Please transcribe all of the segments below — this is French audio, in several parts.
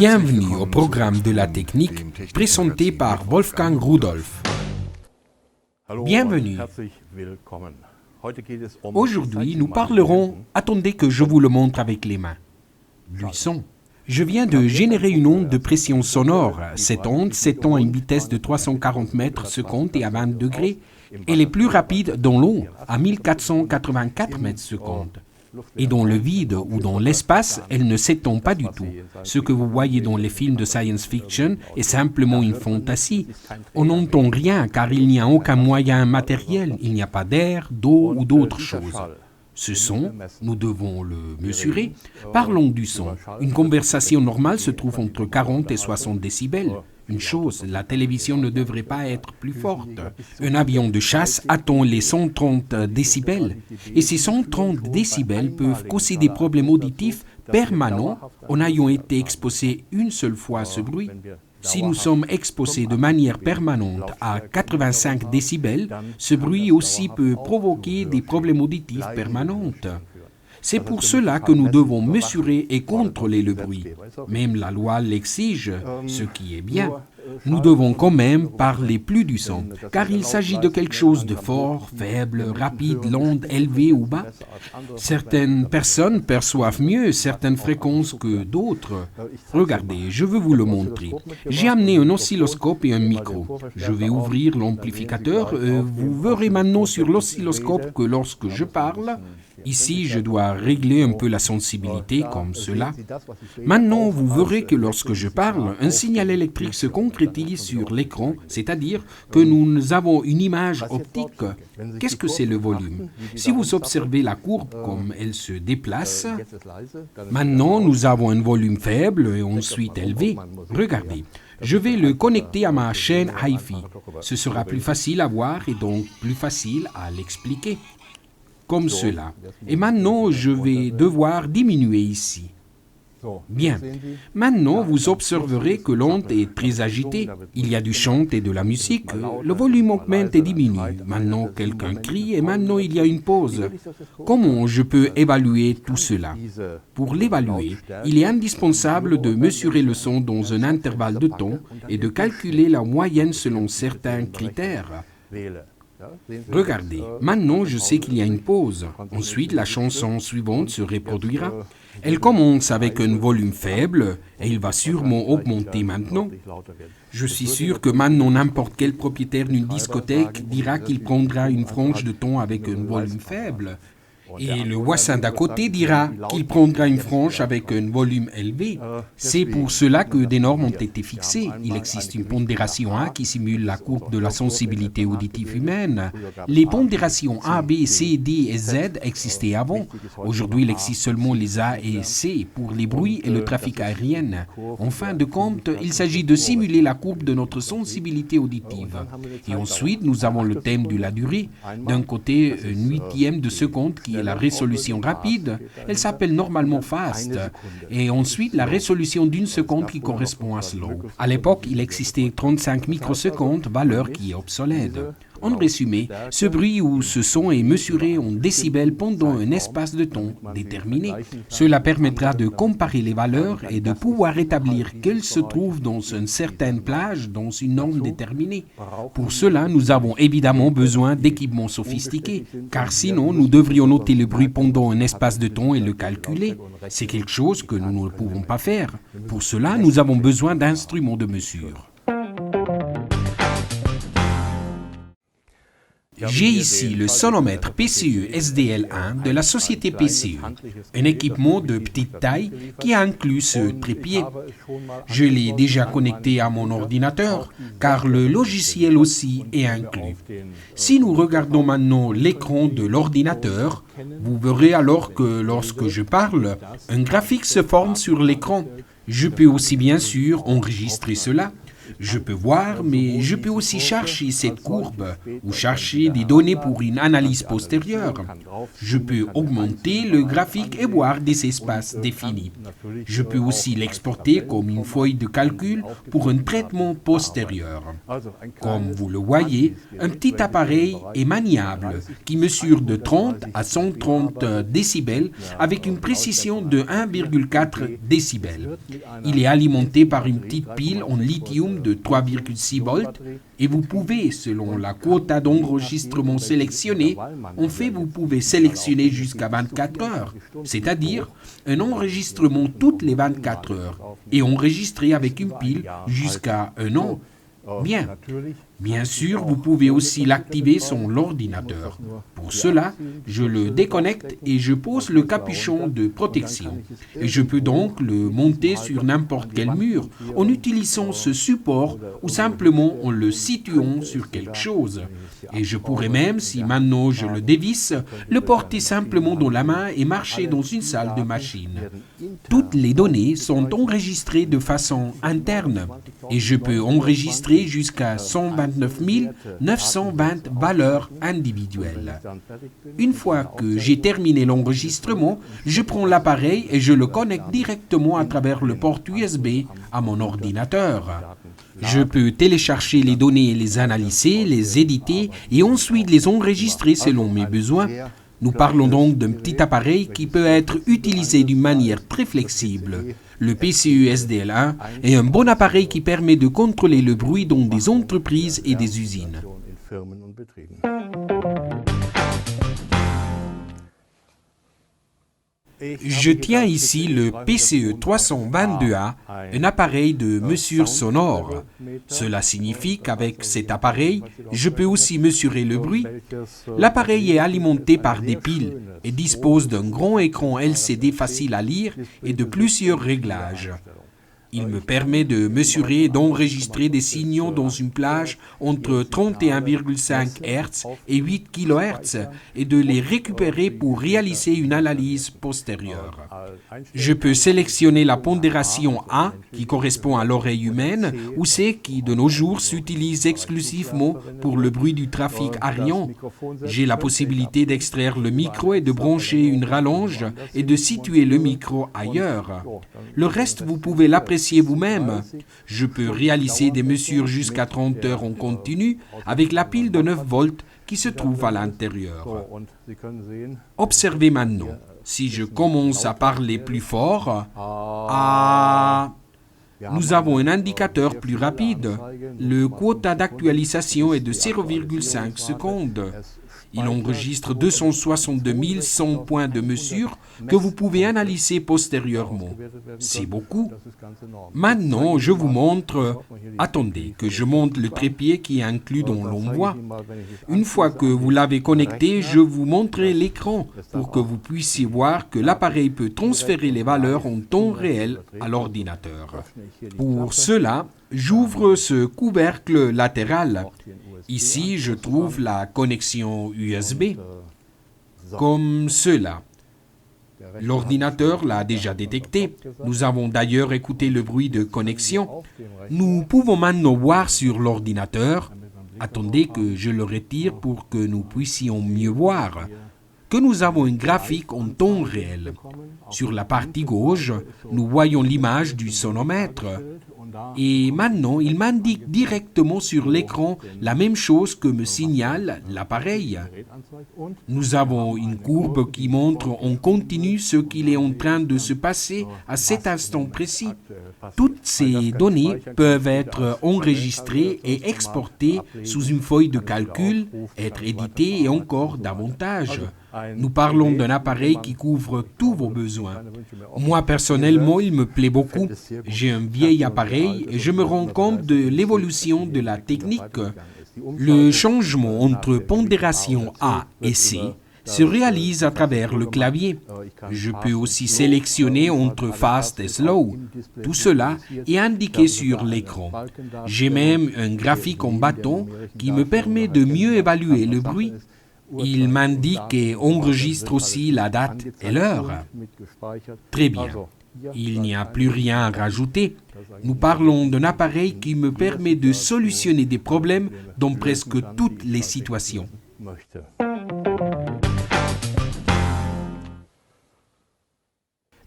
Bienvenue au programme de la technique présenté par Wolfgang Rudolph. Bienvenue. Aujourd'hui, nous parlerons, attendez que je vous le montre avec les mains, du son. Je viens de générer une onde de pression sonore. Cette onde s'étend à une vitesse de 340 mètres secondes et à 20 degrés. Elle est plus rapide dans l'eau, à 1484 mètres secondes. Et dans le vide ou dans l'espace, elle ne s'étend pas du tout. Ce que vous voyez dans les films de science-fiction est simplement une fantaisie. On n'entend rien car il n'y a aucun moyen matériel, il n'y a pas d'air, d'eau ou d'autres choses. Ce son, nous devons le mesurer. Parlons du son. Une conversation normale se trouve entre 40 et 60 décibels. Une chose, la télévision ne devrait pas être plus forte. Un avion de chasse atteint les 130 décibels. Et ces 130 décibels peuvent causer des problèmes auditifs permanents en ayant été exposés une seule fois à ce bruit. Si nous sommes exposés de manière permanente à 85 décibels, ce bruit aussi peut provoquer des problèmes auditifs permanents. C'est pour cela que nous devons mesurer et contrôler le bruit. Même la loi l'exige, ce qui est bien. Nous devons quand même parler plus du son, car il s'agit de quelque chose de fort, faible, rapide, lent, élevé ou bas. Certaines personnes perçoivent mieux certaines fréquences que d'autres. Regardez, je veux vous le montrer. J'ai amené un oscilloscope et un micro. Je vais ouvrir l'amplificateur. Vous verrez maintenant sur l'oscilloscope que lorsque je parle, ici, je dois régler un peu la sensibilité comme cela. Maintenant, vous verrez que lorsque je parle, un signal électrique se concrétise sur l'écran, c'est-à-dire que nous avons une image optique. Qu'est-ce que c'est le volume? Si vous observez la courbe comme elle se déplace, maintenant nous avons un volume faible et ensuite élevé. Regardez. Je vais le connecter à ma chaîne Hi-Fi. Ce sera plus facile à voir et donc plus facile à l'expliquer. Comme cela. Et maintenant, je vais devoir diminuer ici. Bien. Maintenant, vous observerez que l'onde est très agitée. Il y a du chant et de la musique. Le volume augmente et diminue. Maintenant, quelqu'un crie et maintenant, il y a une pause. Comment je peux évaluer tout cela? Pour l'évaluer, il est indispensable de mesurer le son dans un intervalle de temps et de calculer la moyenne selon certains critères. Regardez, maintenant je sais qu'il y a une pause. Ensuite, la chanson suivante se reproduira. Elle commence avec un volume faible et il va sûrement augmenter maintenant. Je suis sûr que maintenant n'importe quel propriétaire d'une discothèque dira qu'il prendra une frange de temps avec un volume faible. Et le voisin d'à côté dira qu'il prendra une frange avec un volume élevé. C'est pour cela que des normes ont été fixées. Il existe une pondération A qui simule la courbe de la sensibilité auditive humaine. Les pondérations A, B, C, D et Z existaient avant. Aujourd'hui, il existe seulement les A et C pour les bruits et le trafic aérien. En fin de compte, il s'agit de simuler la courbe de notre sensibilité auditive. Et ensuite, nous avons le thème de la durée. D'un côté, un huitième de seconde qui est la résolution rapide, elle s'appelle normalement fast, et ensuite la résolution d'une seconde qui correspond à slow. À l'époque, il existait 35 microsecondes, valeur qui est obsolète. En résumé, ce bruit ou ce son est mesuré en décibels pendant un espace de temps déterminé. Cela permettra de comparer les valeurs et de pouvoir établir qu'elles se trouvent dans une certaine plage dans une norme déterminée. Pour cela, nous avons évidemment besoin d'équipements sophistiqués, car sinon nous devrions noter le bruit pendant un espace de temps et le calculer. C'est quelque chose que nous ne pouvons pas faire. Pour cela, nous avons besoin d'instruments de mesure. J'ai ici le sonomètre PCE SDL1 de la société PCE, un équipement de petite taille qui inclut ce trépied. Je l'ai déjà connecté à mon ordinateur, car le logiciel aussi est inclus. Si nous regardons maintenant l'écran de l'ordinateur, vous verrez alors que lorsque je parle, un graphique se forme sur l'écran. Je peux aussi bien sûr enregistrer cela. Je peux voir, mais je peux aussi chercher cette courbe ou chercher des données pour une analyse postérieure. Je peux augmenter le graphique et voir des espaces définis. Je peux aussi l'exporter comme une feuille de calcul pour un traitement postérieur. Comme vous le voyez, un petit appareil est maniable qui mesure de 30 à 130 décibels avec une précision de 1,4 décibels. Il est alimenté par une petite pile en lithium de 3,6 volts et vous pouvez, selon la quota d'enregistrement sélectionnée, en fait vous pouvez sélectionner jusqu'à 24 heures, c'est-à-dire un enregistrement toutes les 24 heures et enregistrer avec une pile jusqu'à un an. Bien sûr, vous pouvez aussi l'activer sur l'ordinateur. Pour cela, je le déconnecte et je pose le capuchon de protection. Et je peux donc le monter sur n'importe quel mur en utilisant ce support ou simplement en le situant sur quelque chose. Et je pourrais même, si maintenant je le dévisse, le porter simplement dans la main et marcher dans une salle de machine. Toutes les données sont enregistrées de façon interne et je peux enregistrer jusqu'à 129 920 valeurs individuelles. Une fois que j'ai terminé l'enregistrement, je prends l'appareil et je le connecte directement à travers le port USB à mon ordinateur. Je peux télécharger les données et les analyser, les éditer et ensuite les enregistrer selon mes besoins. Nous parlons donc d'un petit appareil qui peut être utilisé d'une manière très flexible. Le PCE SDL1 est un bon appareil qui permet de contrôler le bruit dans des entreprises et des usines. Je tiens ici le PCE 322A, un appareil de mesure sonore. Cela signifie qu'avec cet appareil, je peux aussi mesurer le bruit. L'appareil est alimenté par des piles et dispose d'un grand écran LCD facile à lire et de plusieurs réglages. Il me permet de mesurer et d'enregistrer des signaux dans une plage entre 31,5 Hz et 8 kHz et de les récupérer pour réaliser une analyse postérieure. Je peux sélectionner la pondération A qui correspond à l'oreille humaine ou C qui de nos jours s'utilise exclusivement pour le bruit du trafic aérien. J'ai la possibilité d'extraire le micro et de brancher une rallonge et de situer le micro ailleurs. Le reste, vous pouvez l'apprécier vous-même. Je peux réaliser des mesures jusqu'à 30 heures en continu avec la pile de 9 volts qui se trouve à l'intérieur. Observez maintenant, si je commence à parler plus fort, nous avons un indicateur plus rapide. Le quota d'actualisation est de 0,5 secondes. Il enregistre 262 100 points de mesure que vous pouvez analyser postérieurement. C'est beaucoup. Maintenant, je vous montre... Attendez, que je monte le trépied qui est inclus dans l'envoi. Une fois que vous l'avez connecté, je vous montrerai l'écran pour que vous puissiez voir que l'appareil peut transférer les valeurs en temps réel à l'ordinateur. Pour cela, j'ouvre ce couvercle latéral. Ici, je trouve la connexion USB, comme cela. L'ordinateur l'a déjà détecté. Nous avons d'ailleurs écouté le bruit de connexion. Nous pouvons maintenant voir sur l'ordinateur, attendez que je le retire pour que nous puissions mieux voir, que nous avons un graphique en temps réel. Sur la partie gauche, nous voyons l'image du sonomètre. Et maintenant, il m'indique directement sur l'écran la même chose que me signale l'appareil. Nous avons une courbe qui montre en continu ce qu'il est en train de se passer à cet instant précis. Toutes ces données peuvent être enregistrées et exportées sous une feuille de calcul, être éditées et encore davantage. Nous parlons d'un appareil qui couvre tous vos besoins. Moi, personnellement, il me plaît beaucoup. J'ai un vieil appareil et je me rends compte de l'évolution de la technique. Le changement entre pondération A et C se réalise à travers le clavier. Je peux aussi sélectionner entre fast et slow. Tout cela est indiqué sur l'écran. J'ai même un graphique en bâton qui me permet de mieux évaluer le bruit. Il m'indique et enregistre aussi la date et l'heure. Très bien. Il n'y a plus rien à rajouter. Nous parlons d'un appareil qui me permet de solutionner des problèmes dans presque toutes les situations.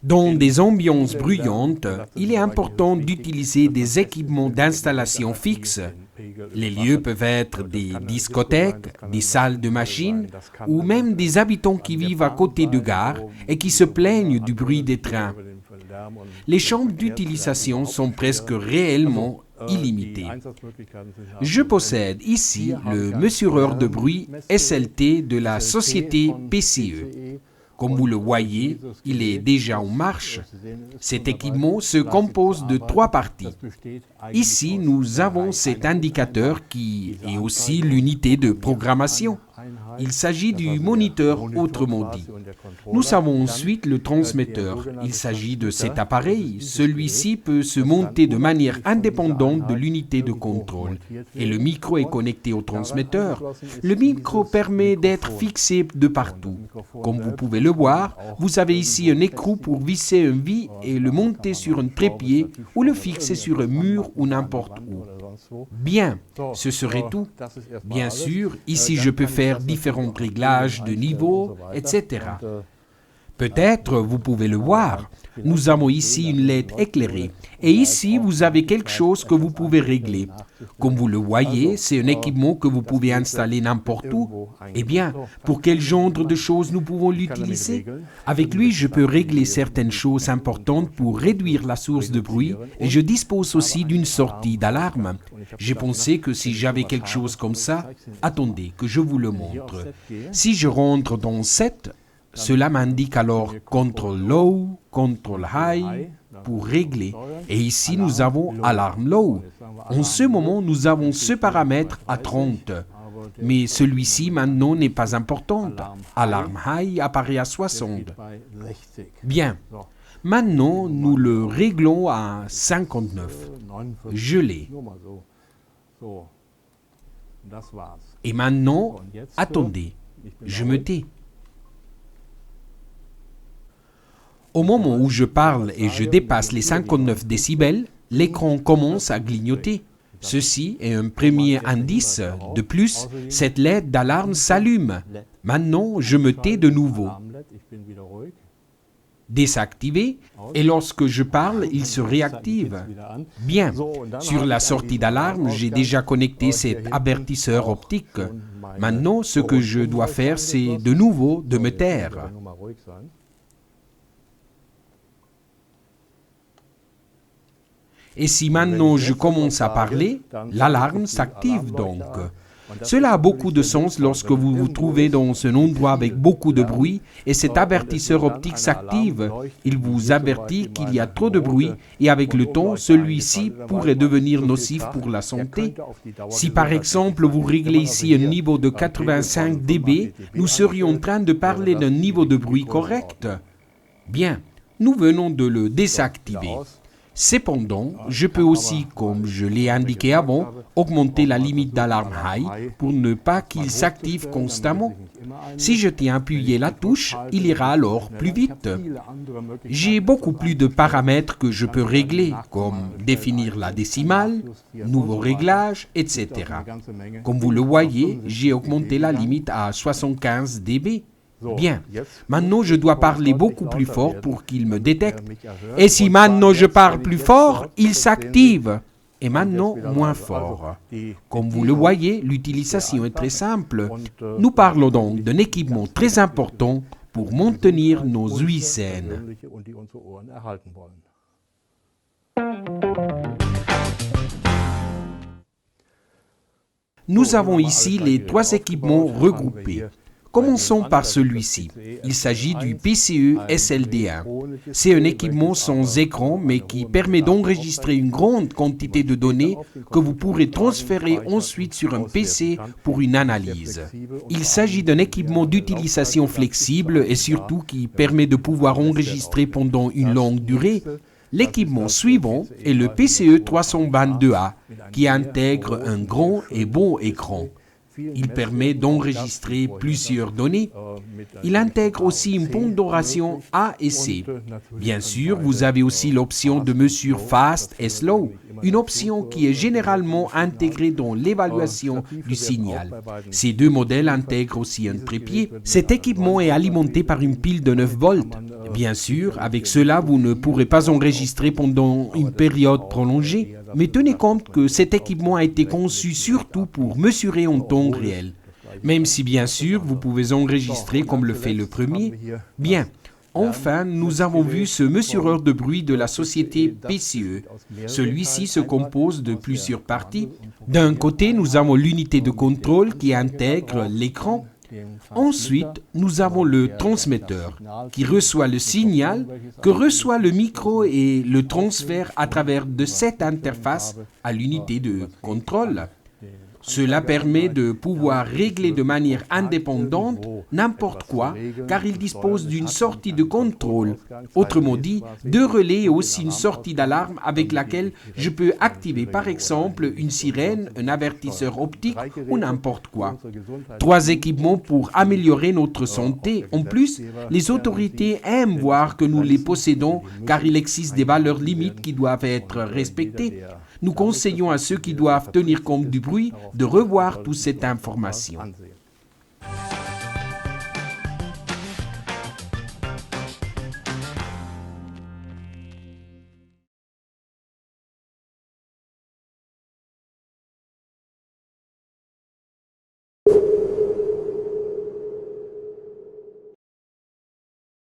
Dans des ambiances bruyantes, il est important d'utiliser des équipements d'installation fixes. Les lieux peuvent être des discothèques, des salles de machines ou même des habitants qui vivent à côté de gares et qui se plaignent du bruit des trains. Les champs d'utilisation sont presque réellement illimités. Je possède ici le mesureur de bruit SLT de la société PCE. Comme vous le voyez, il est déjà en marche. Cet équipement se compose de 3 parties. Ici, nous avons cet indicateur qui est aussi l'unité de programmation. Il s'agit du moniteur, autrement dit. Nous avons ensuite le transmetteur. Il s'agit de cet appareil. Celui-ci peut se monter de manière indépendante de l'unité de contrôle. Et le micro est connecté au transmetteur. Le micro permet d'être fixé de partout. Comme vous pouvez le voir, vous avez ici un écrou pour visser un vis et le monter sur un trépied ou le fixer sur un mur ou n'importe où. Bien, ce serait tout. Bien sûr, ici je peux faire différents réglages de niveau, etc. Peut-être vous pouvez le voir. Nous avons ici une LED éclairée. Et ici, vous avez quelque chose que vous pouvez régler. Comme vous le voyez, c'est un équipement que vous pouvez installer n'importe où. Eh bien, pour quel genre de choses nous pouvons l'utiliser? Avec lui, je peux régler certaines choses importantes pour réduire la source de bruit et je dispose aussi d'une sortie d'alarme. J'ai pensé que si j'avais quelque chose comme ça, attendez que je vous le montre. Si je rentre dans Set, cela m'indique alors Control Low, Control High pour régler. Et ici, nous avons Alarm Low. En ce moment, nous avons ce paramètre à 30. Mais celui-ci maintenant n'est pas important. Alarm High apparaît à 60. Bien. Maintenant, nous le réglons à 59. Je l'ai. Et maintenant, attendez, je me tais. Au moment où je parle et je dépasse les 59 décibels, l'écran commence à clignoter. Ceci est un premier indice. De plus, cette LED d'alarme s'allume. Maintenant, je me tais de nouveau. Désactivé, et lorsque je parle, il se réactive. Bien, sur la sortie d'alarme, j'ai déjà connecté cet avertisseur optique. Maintenant, ce que je dois faire, c'est de nouveau de me taire. Et si maintenant je commence à parler, l'alarme s'active donc. Cela a beaucoup de sens lorsque vous vous trouvez dans un endroit avec beaucoup de bruit et cet avertisseur optique s'active. Il vous avertit qu'il y a trop de bruit et avec le temps, celui-ci pourrait devenir nocif pour la santé. Si par exemple vous réglez ici un niveau de 85 dB, nous serions en train de parler d'un niveau de bruit correct. Bien, nous venons de le désactiver. Cependant, je peux aussi, comme je l'ai indiqué avant, augmenter la limite d'alarme high pour ne pas qu'il s'active constamment. Si je tiens à appuyer la touche, il ira alors plus vite. J'ai beaucoup plus de paramètres que je peux régler, comme définir la décimale, nouveaux réglages, etc. Comme vous le voyez, j'ai augmenté la limite à 75 dB. Bien, maintenant je dois parler beaucoup plus fort pour qu'il me détecte. Et si maintenant je parle plus fort, il s'active. Et maintenant moins fort. Comme vous le voyez, l'utilisation est très simple. Nous parlons donc d'un équipement très important pour maintenir nos ouïes saines. Nous avons ici les 3 équipements regroupés. Commençons par celui-ci. Il s'agit du PCE SLD1. C'est un équipement sans écran, mais qui permet d'enregistrer une grande quantité de données que vous pourrez transférer ensuite sur un PC pour une analyse. Il s'agit d'un équipement d'utilisation flexible et surtout qui permet de pouvoir enregistrer pendant une longue durée. L'équipement suivant est le PCE 322A, qui intègre un grand et bon écran. Il permet d'enregistrer plusieurs données. Il intègre aussi une pondération A et C. Bien sûr, vous avez aussi l'option de mesure fast et slow, une option qui est généralement intégrée dans l'évaluation du signal. Ces deux modèles intègrent aussi un trépied. Cet équipement est alimenté par une pile de 9 volts. Bien sûr, avec cela, vous ne pourrez pas enregistrer pendant une période prolongée, mais tenez compte que cet équipement a été conçu surtout pour mesurer en temps réel. Même si, bien sûr, vous pouvez enregistrer comme le fait le premier. Bien. Enfin, nous avons vu ce mesureur de bruit de la société PCE. Celui-ci se compose de plusieurs parties. D'un côté, nous avons l'unité de contrôle qui intègre l'écran. Ensuite, nous avons le transmetteur qui reçoit le signal que reçoit le micro et le transfère à travers de cette interface à l'unité de contrôle. Cela permet de pouvoir régler de manière indépendante n'importe quoi, car il dispose d'une sortie de contrôle. Autrement dit, deux relais et aussi une sortie d'alarme avec laquelle je peux activer par exemple une sirène, un avertisseur optique ou n'importe quoi. 3 équipements pour améliorer notre santé. En plus, les autorités aiment voir que nous les possédons, car il existe des valeurs limites qui doivent être respectées. Nous conseillons à ceux qui doivent tenir compte du bruit de revoir toute cette information.